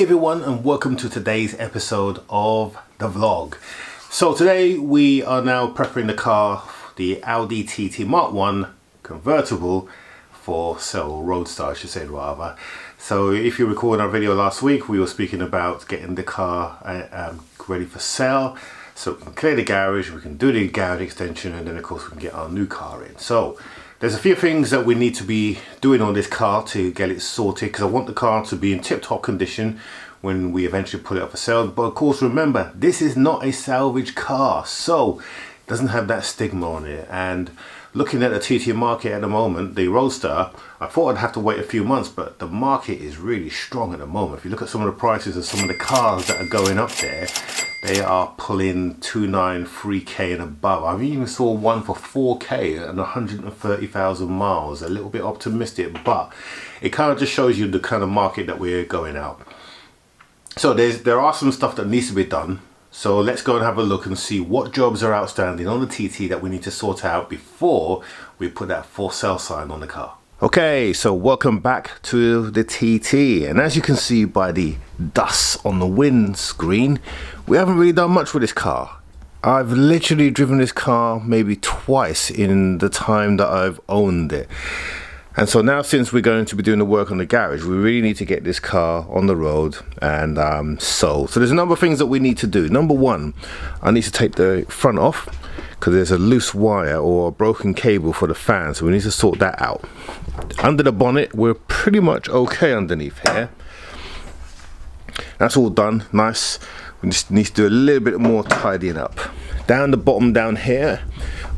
everyone, and welcome to today's episode of the vlog. So today we are now prepping the car, the Audi TT Mark 1 convertible for sale, Roadster I should say rather. So if you recall in our video last week, we were speaking about getting the car ready for sale. So we can clear the garage, we can do the garage extension, and then of course we can get our new car in. So there's a few things that we need to be doing on this car to get it sorted, because I want the car to be in tip-top condition when we eventually put it up for sale. But of course remember, this is not a salvage car, so it doesn't have that stigma on it. And looking at the TT market at the moment, the Roadster, I thought I'd have to wait a few months, but the market is really strong at the moment. If you look at some of the prices of some of the cars that are going up there, they are pulling 2.9, 3K and above. I even saw one for 4K and 130,000 miles. A little bit optimistic, but it kind of just shows you the kind of market that we're going out. So there are some stuff that needs to be done. So let's go and have a look and see what jobs are outstanding on the TT that we need to sort out before we put that for sale sign on the car. Okay, so welcome back to the TT, and as you can see by the dust on the windscreen, we haven't really done much with this car. I've literally driven this car maybe twice in the time that I've owned it. And so now, since we're going to be doing the work on the garage, we really need to get this car on the road and sold. So there's a number of things that we need to do. Number one, I need to take the front off because there's a loose wire or a broken cable for the fan, so we need to sort that out. Under the bonnet, we're pretty much okay underneath here. That's all done, nice. We just need to do a little bit more tidying up. Down the bottom down here,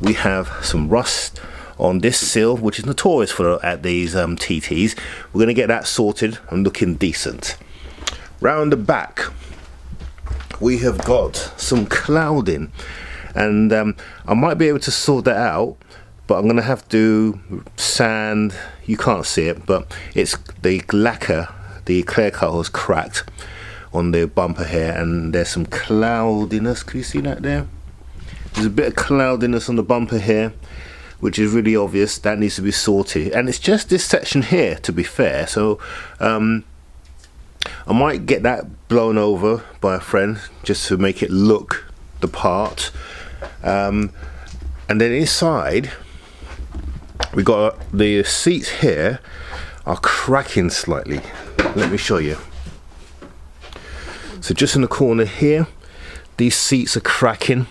we have some rust on this sill, which is notorious for at these TTs. We're going to get that sorted and looking decent. Round the back, we have got some clouding, and I might be able to sort that out, but I'm going to have to sand. You can't see it, but it's the lacquer, the clear coat was cracked on the bumper here, and there's some cloudiness. Can you see that there? There's a bit of cloudiness on the bumper here, which is really obvious. That needs to be sorted, and it's just this section here, to be fair. So I might get that blown over by a friend just to make it look the part. And then inside we got the seats here are cracking slightly. Let me show you. So just in the corner here, these seats are cracking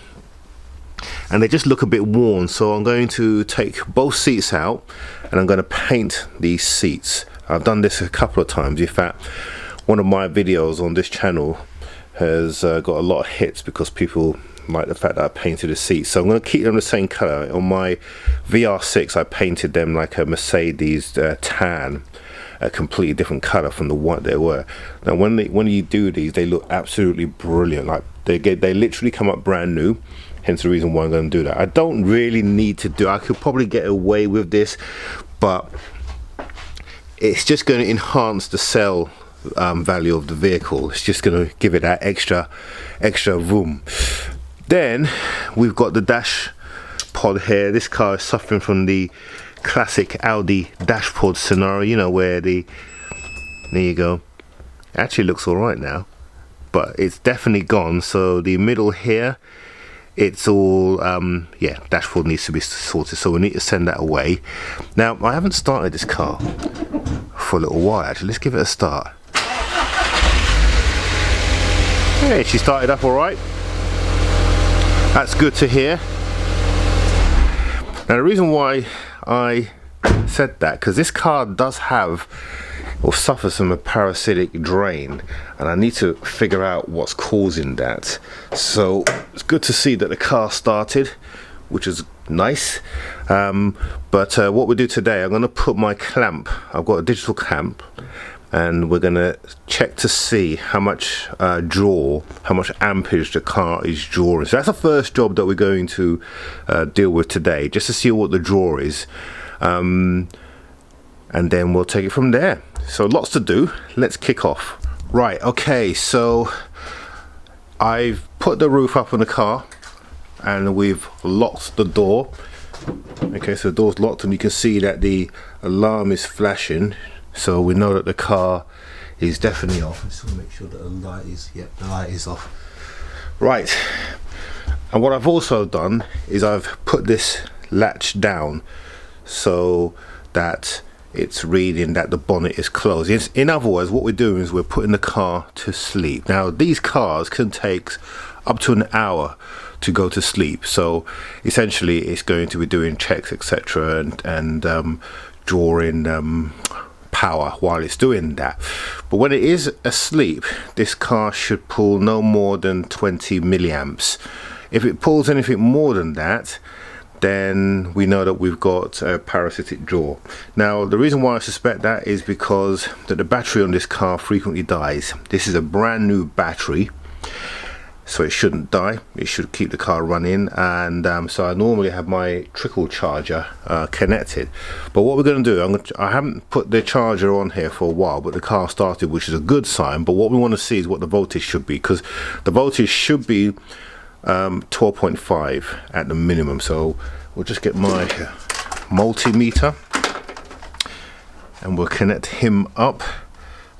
and they just look a bit worn. So I'm going to take both seats out and I'm going to paint these seats. I've done this a couple of times. In fact, one of my videos on this channel has got a lot of hits because people like the fact that I painted the seats. So I'm going to keep them the same color. On my VR6 I painted them like a Mercedes tan, a completely different color from the one they were. Now when you do these, they look absolutely brilliant. Like they literally come up brand new. Hence the reason why I'm going to do that. I don't really need to do, I could probably get away with this, but it's just going to enhance the sale value of the vehicle. It's just going to give it that extra room. Then we've got the dash pod here. This car is suffering from the classic Audi dash pod scenario, you know, where there you go. It actually looks all right now, but it's definitely gone. So the middle here, it's all yeah, dashboard needs to be sorted, so we need to send that away. Now I haven't started this car for a little while actually. Let's give it a start. Hey, she started up all right. That's good to hear. Now the reason why I said that, because this car does have or suffers from a parasitic drain, and I need to figure out what's causing that. So it's good to see that the car started, which is nice. But what we do today, I'm going to put my clamp. I've got a digital clamp, and we're going to check to see how much how much ampage the car is drawing. So that's the first job that we're going to deal with today, just to see what the draw is, and then we'll take it from there. So lots to do. Let's kick off. Right, okay, so I've put the roof up on the car and we've locked the door. Okay, so the door's locked and you can see that the alarm is flashing, so we know that the car is definitely off. I just want to make sure that the light is, yep, the light is off. Right, and what I've also done is I've put this latch down so that it's reading that the bonnet is closed. In other words, what we're doing is we're putting the car to sleep. Now these cars can take up to an hour to go to sleep, so essentially it's going to be doing checks, etc., and drawing power while it's doing that. But when it is asleep, this car should pull no more than 20 milliamps. If it pulls anything more than that, then we know that we've got a parasitic jaw. Now the reason why I suspect that is because that the battery on this car frequently dies. This is a brand new battery, so it shouldn't die. It should keep the car running, and so I normally have my trickle charger connected. But what we're going to do, I haven't put the charger on here for a while, but the car started, which is a good sign. But what we want to see is what the voltage should be, because the voltage should be 12.5 at the minimum. So we'll just get my multimeter and we'll connect him up.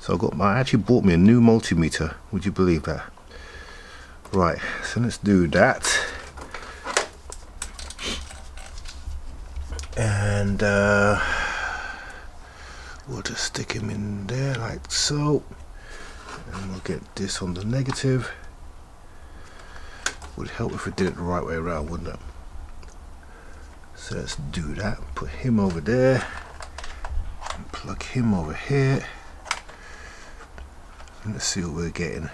So I actually bought me a new multimeter, would you believe that? Right, so let's do that, and we'll just stick him in there like so, and we'll get this on the negative. Would help if we did it the right way around, wouldn't it? So let's do that. Put him over there and plug him over here, and let's see what we're getting.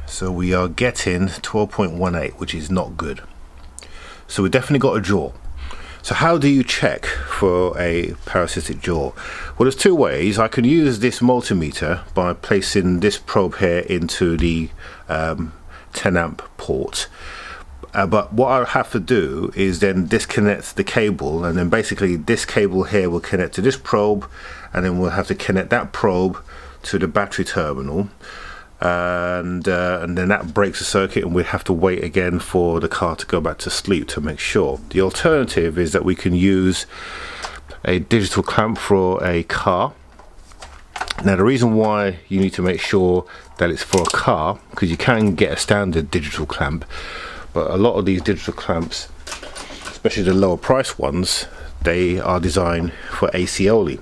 So we are getting 12.18, which is not good. So we definitely got a jaw. So how do you check for a parasitic jaw? Well, there's two ways. I can use this multimeter by placing this probe here into the 10 amp port. But what I'll have to do is then disconnect the cable, and then basically this cable here will connect to this probe, and then we'll have to connect that probe to the battery terminal. And then that breaks the circuit, and we have to wait again for the car to go back to sleep to make sure. The alternative is that we can use a digital clamp for a car. Now the reason why you need to make sure that it's for a car, because you can get a standard digital clamp, but a lot of these digital clamps, especially the lower price ones, they are designed for AC only.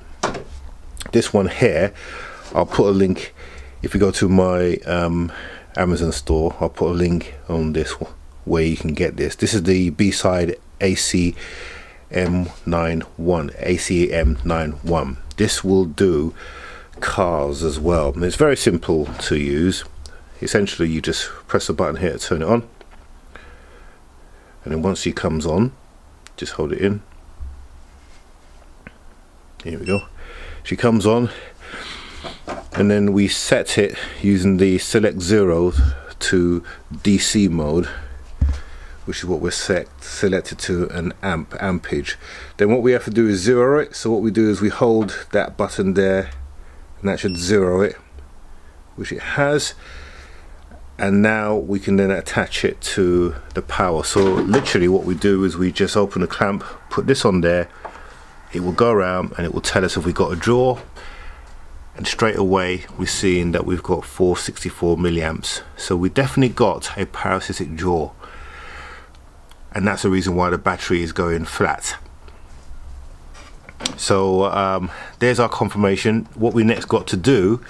This one here, I'll put a link. If you go to my Amazon store, I'll put a link on this where you can get this. This is the B-side ACM91. This will do cars as well. And it's very simple to use. Essentially, you just press the button here to turn it on. And then once it comes on, just hold it in. Here we go. She comes on. And then we set it using the select 0 to DC mode, which is what we're selected to an ampage. Then what we have to do is zero it. So what we do is we hold that button there, and that should zero it, which it has. And now we can then attach it to the power. So literally what we do is we just open the clamp, put this on there, it will go around and it will tell us if we got a jaw. And straight away we're seeing that we've got 464 milliamps. So we definitely got a parasitic jaw, and that's the reason why the battery is going flat. So there's our confirmation. What we next got to do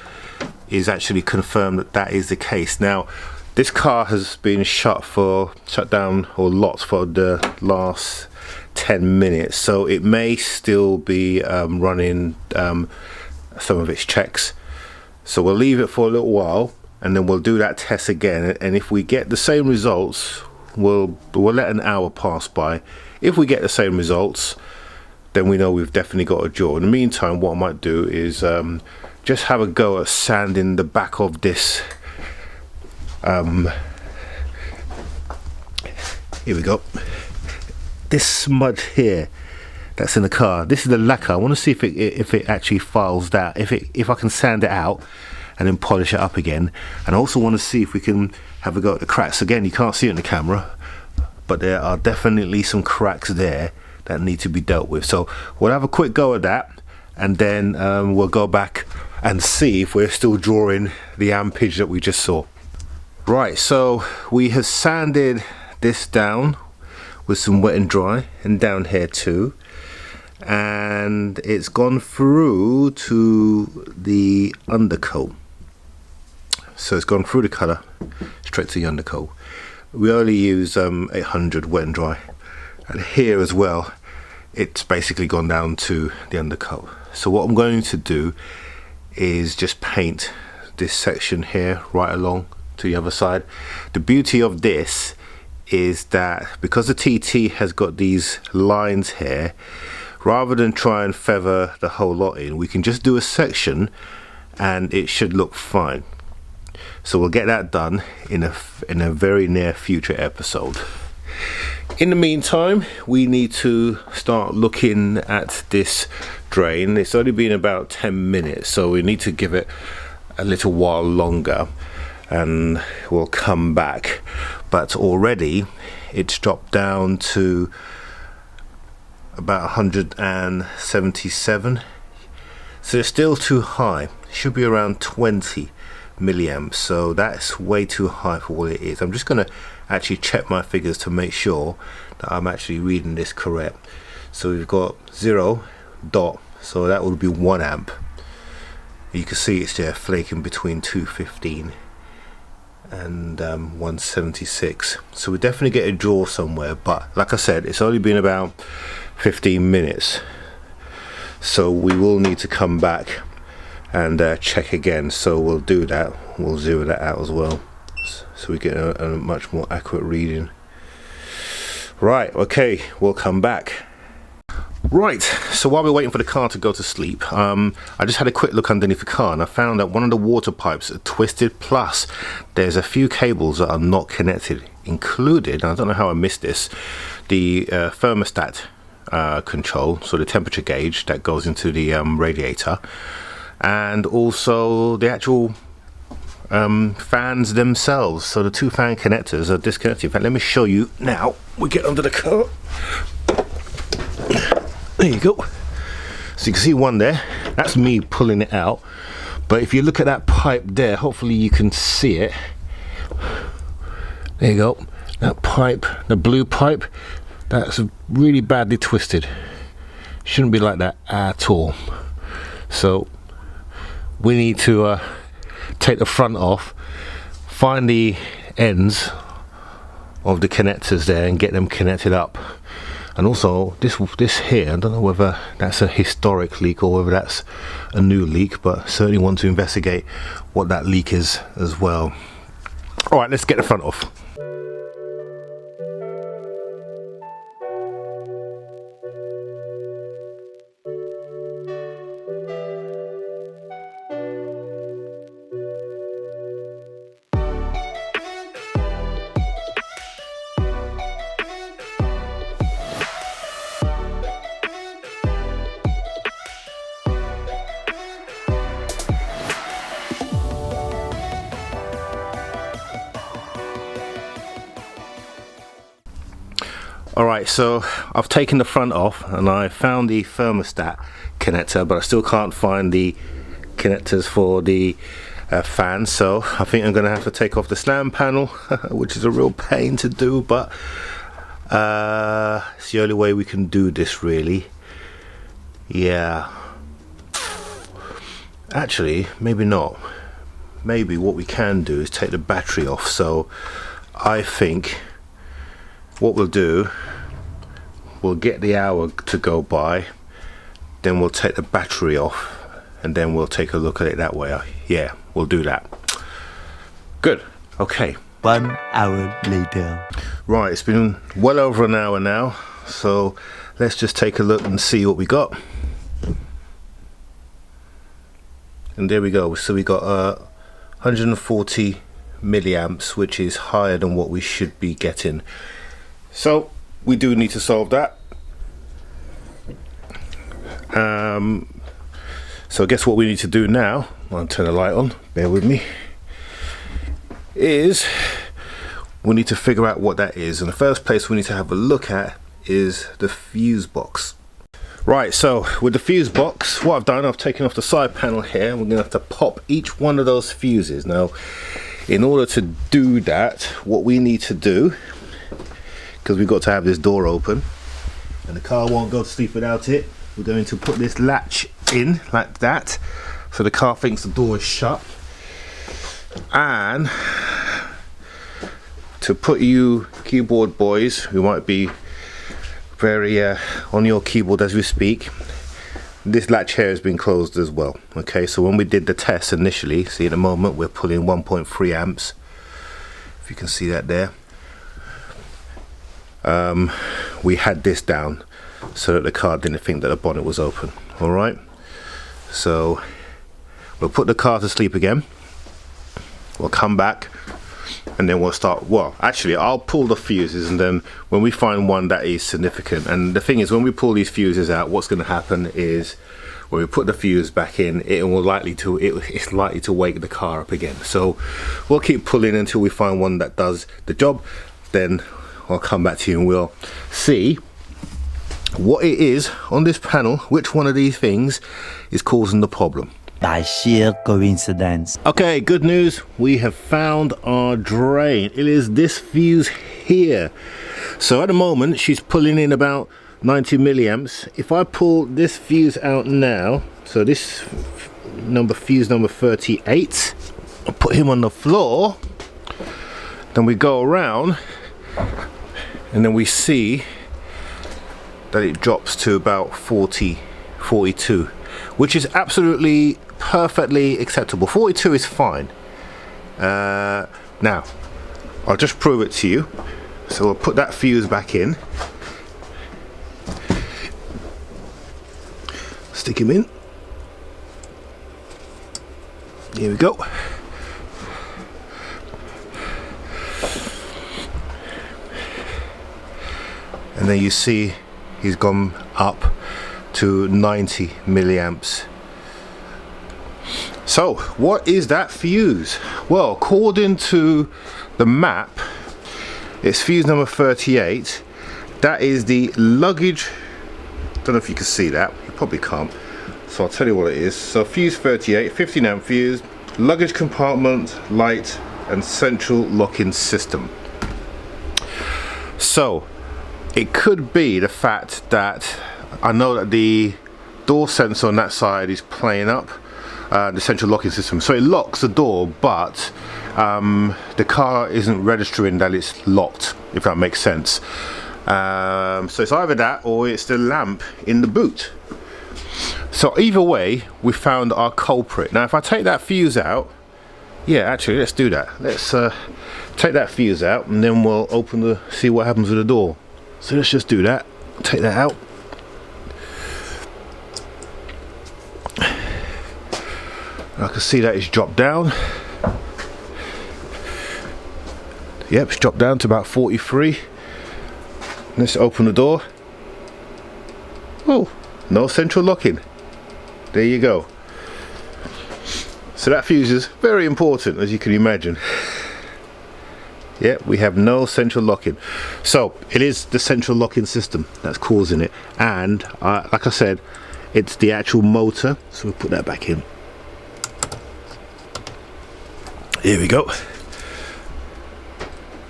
is actually confirm that that is the case. Now this car has been shut down or locked for the last 10 minutes, so it may still be running some of its checks. So we'll leave it for a little while, and then we'll do that test again, and if we get the same results, we'll let an hour pass by. If we get the same results, then we know we've definitely got a jaw. In the meantime, what I might do is just have a go at sanding the back of this. Here we go. This smudge here that's in the car, this is the lacquer. I want to see if it actually files that, if I can sand it out and then polish it up again. And I also want to see if we can have a go at the cracks. Again, you can't see it in the camera, but there are definitely some cracks there that need to be dealt with. So we'll have a quick go at that, and then we'll go back and see if we're still drawing the ampage that we just saw. Right, so we have sanded this down with some wet and dry, and down here too, and it's gone through to the undercoat. So it's gone through the colour straight to the undercoat. We only use 800 wet and dry, and here as well it's basically gone down to the undercoat. So what I'm going to do is just paint this section here right along to the other side. The beauty of this is that because the TT has got these lines here, rather than try and feather the whole lot in, we can just do a section and it should look fine. So we'll get that done in a very near future episode. In the meantime, we need to start looking at this drain. It's only been about 10 minutes, so we need to give it a little while longer and we'll come back. But already it's dropped down to about 177, so it's still too high. It should be around 20 milliamps, so that's way too high for what it is. I'm just going to actually check my figures to make sure that I'm actually reading this correct. So we've got 0 dot, so that would be 1 amp. You can see it's there flaking between 215 and 176, so we definitely get a draw somewhere, but like I said, it's only been about 15 minutes, so we will need to come back and check again. So we'll do that, we'll zero that out as well, so we get a much more accurate reading. Right, okay, we'll come back. Right, so while we're waiting for the car to go to sleep, I just had a quick look underneath the car and I found that one of the water pipes are twisted, plus there's a few cables that are not connected, included, I don't know how I missed this, the thermostat control, so the temperature gauge that goes into the radiator, and also the actual fans themselves. So the two fan connectors are disconnected. In fact, let me show you now. We get under the car. There you go. So you can see one there, that's me pulling it out, but if you look at that pipe there, hopefully you can see it. There you go, that pipe, the blue pipe, that's really badly twisted. Shouldn't be like that at all. So we need to take the front off, find the ends of the connectors there and get them connected up. And also this here, I don't know whether that's a historic leak or whether that's a new leak, but certainly want to investigate what that leak is as well. All right, let's get the front off. Alright, so I've taken the front off and I found the thermostat connector, but I still can't find the connectors for the fan, so I think I'm going to have to take off the slam panel, which is a real pain to do, but it's the only way we can do this really. Yeah, actually maybe not. Maybe what we can do is take the battery off. So I think what we'll do, we'll get the hour to go by, then we'll take the battery off and then we'll take a look at it that way. Yeah, we'll do that. Good. Okay. 1 hour later. Right, it's been well over an hour now, so let's just take a look and see what we got. And there we go. So we got 140 milliamps, which is higher than what we should be getting. So we do need to solve that. So I guess what we need to do now, I'll turn the light on, bear with me, is we need to figure out what that is. And the first place we need to have a look at is the fuse box. Right, so with the fuse box, what I've done, I've taken off the side panel here. We're gonna have to pop each one of those fuses. Now, in order to do that, what we need to do, because we've got to have this door open, and the car won't go to sleep without it, we're going to put this latch in like that, so the car thinks the door is shut. And to put you keyboard boys who might be very on your keyboard as we speak, this latch here has been closed as well. Okay, so when we did the test initially, see at the moment we're pulling 1.3 amps, if you can see that there. We had this down so that the car didn't think that the bonnet was open. All right, so we'll put the car to sleep again, we'll come back, and then we'll start. Well, actually I'll pull the fuses, and then when we find one that is significant, and the thing is, when we pull these fuses out, what's going to happen is when we put the fuse back in, it's likely to wake the car up again. So we'll keep pulling until we find one that does the job. Then I'll come back to you and we'll see what it is on this panel, which one of these things is causing the problem. By sheer coincidence. Okay, good news, we have found our drain. It is this fuse here. So at the moment she's pulling in about 90 milliamps. If I pull this fuse out now, so this fuse number 38, I'll put him on the floor, then we go around, and then we see that it drops to about 42, which is absolutely perfectly acceptable. 42 is fine. Now I'll just prove it to you. So we'll put that fuse back in, stick him in, here we go. And then you see he's gone up to 90 milliamps. So what is that fuse? Well, according to the map, it's fuse number 38. That is the luggage. Don't know if you can see that, you probably can't, so I'll tell you what it is. So fuse 38, 15 amp fuse, luggage compartment, light and central locking system. So it could be the fact that I know that the door sensor on that side is playing up the central locking system, so it locks the door, but the car isn't registering that it's locked, if that makes sense. So it's either that or it's the lamp in the boot. So either way, we found our culprit. Now if I take that fuse out, yeah, actually let's do that. Let's take that fuse out, and then we'll see what happens with the door. So let's just do that. Take that out. I can see that it's dropped down. Yep, it's dropped down to about 43. Let's open the door. Oh, no central locking. There you go. So that fuse is very important, as you can imagine. Yeah, we have no central locking. So it is the central locking system that's causing it. And like I said, it's the actual motor. So we'll put that back in. Here we go.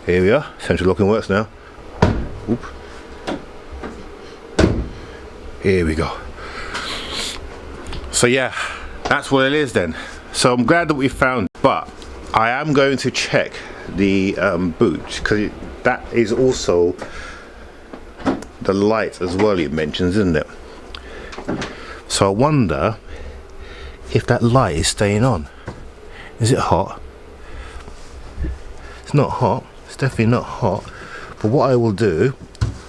Here we are. Central locking works now. Oop. Here we go. So yeah, that's what it is then. So I'm glad that we found, but I am going to check the boot, because that is also the light as well, it mentions, isn't it? So I wonder if that light is staying on. Is it hot? It's not hot. It's definitely not hot. But what I will do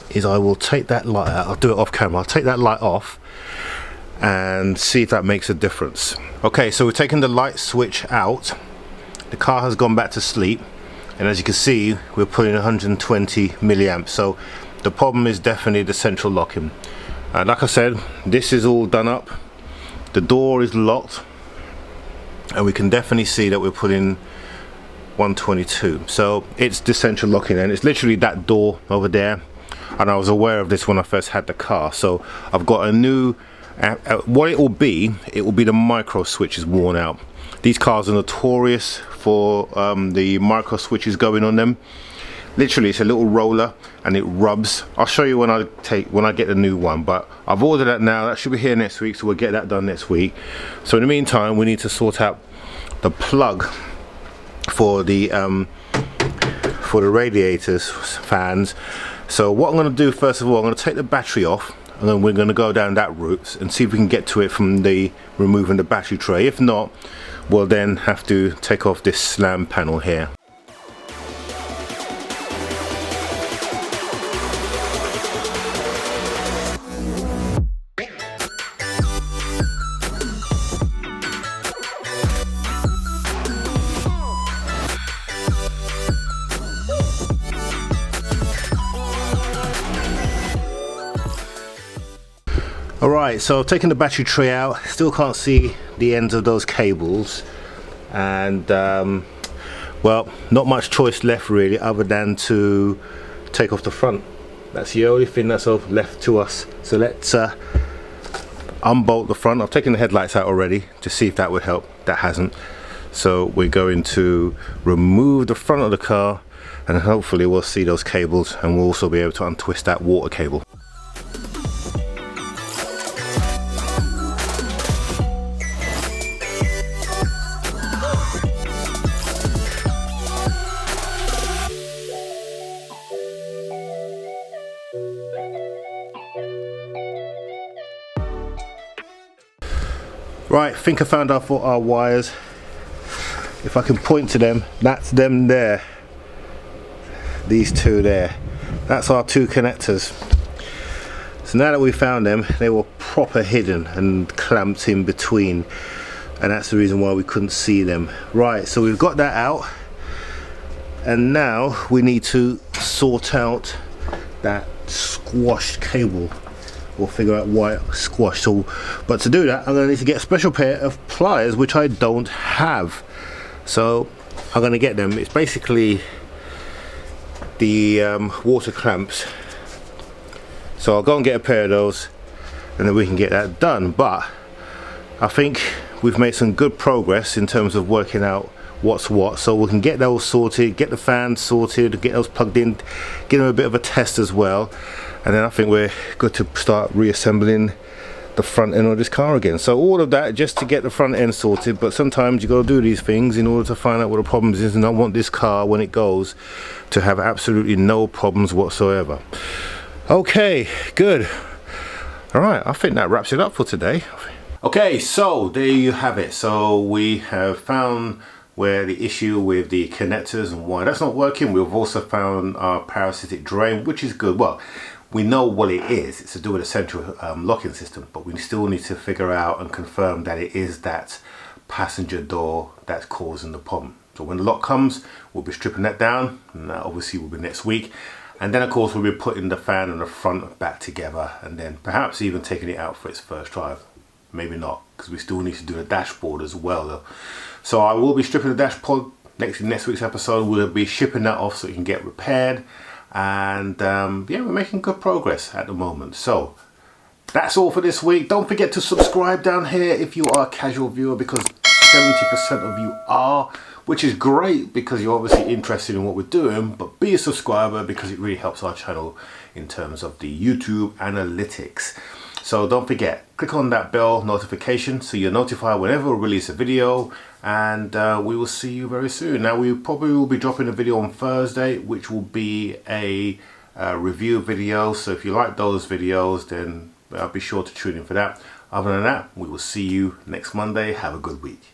is I will take that light out. I'll do it off camera. I'll take that light off and see if that makes a difference. Okay, so we're taking the light switch out. The car has gone back to sleep, and as you can see, we're putting 120 milliamps. So the problem is definitely the central locking. And like I said, this is all done up. The door is locked, and we can definitely see that we're putting 122. So it's the central locking, and it's literally that door over there. and I was aware of this when I first had the car. So I've got a new, what it will be the micro switches worn out. These cars are notorious for the micro switches going on them. Literally, it's a little roller and it rubs. I'll show you when I get the new one, but I've ordered that now. That should be here next week, so we'll get that done next week. So in the meantime, we need to sort out the plug for the radiators, fans. So what I'm going to do, first of all, I'm going to take the battery off, and then we're going to go down that route and see if we can get to it from the removing the battery tray. If not, we'll then have to take off this slam panel here. Alright, so taking the battery tray out, still can't see the ends of those cables, and well, not much choice left really other than to take off the front. That's the only thing that's left to us. So let's unbolt the front. I've taken the headlights out already to see if that would help. That hasn't. So we're going to remove the front of the car, and hopefully we'll see those cables, and we'll also be able to untwist that water cable. Right, I think I found our wires. If I can point to them, that's them there. These two there. That's our two connectors. So now that we found them, they were proper hidden and clamped in between, and that's the reason why we couldn't see them. Right, so we've got that out, and now we need to sort out that squashed cable. We'll figure out why it squashed. So, but to do that, I'm going to need to get a special pair of pliers, which I don't have. So I'm going to get them. It's basically the water clamps. So I'll go and get a pair of those, and then we can get that done. But I think we've made some good progress in terms of working out what's what, so we can get those sorted, get the fans sorted, get those plugged in, give them a bit of a test as well, and then I think we're good to start reassembling the front end of this car again. So all of that just to get the front end sorted, but sometimes you got to do these things in order to find out what the problems is, and I want this car when it goes to have absolutely no problems whatsoever. Okay, good. All right, I think that wraps it up for today. Okay, so there you have it. So we have found where the issue with the connectors and why that's not working. We've also found our parasitic drain, which is good. Well, we know what it is. It's to do with a central locking system, but we still need to figure out and confirm that it is that passenger door that's causing the problem. So when the lock comes, we'll be stripping that down, and that obviously will be next week. And then of course we'll be putting the fan and the front back together, and then perhaps even taking it out for its first drive. Maybe not, because we still need to do the dashboard as well though. So I will be stripping the dashboard next week's episode. We'll be shipping that off so it can get repaired, and yeah, we're making good progress at the moment. So that's all for this week. Don't forget to subscribe down here if you are a casual viewer, because 70% of you are, which is great because you're obviously interested in what we're doing. But be a subscriber because it really helps our channel in terms of the YouTube analytics. So don't forget, click on that bell notification so you're notified whenever we release a video, and we will see you very soon. Now we probably will be dropping a video on Thursday, which will be a review video. So if you like those videos, then be sure to tune in for that. Other than that, we will see you next Monday. Have a good week.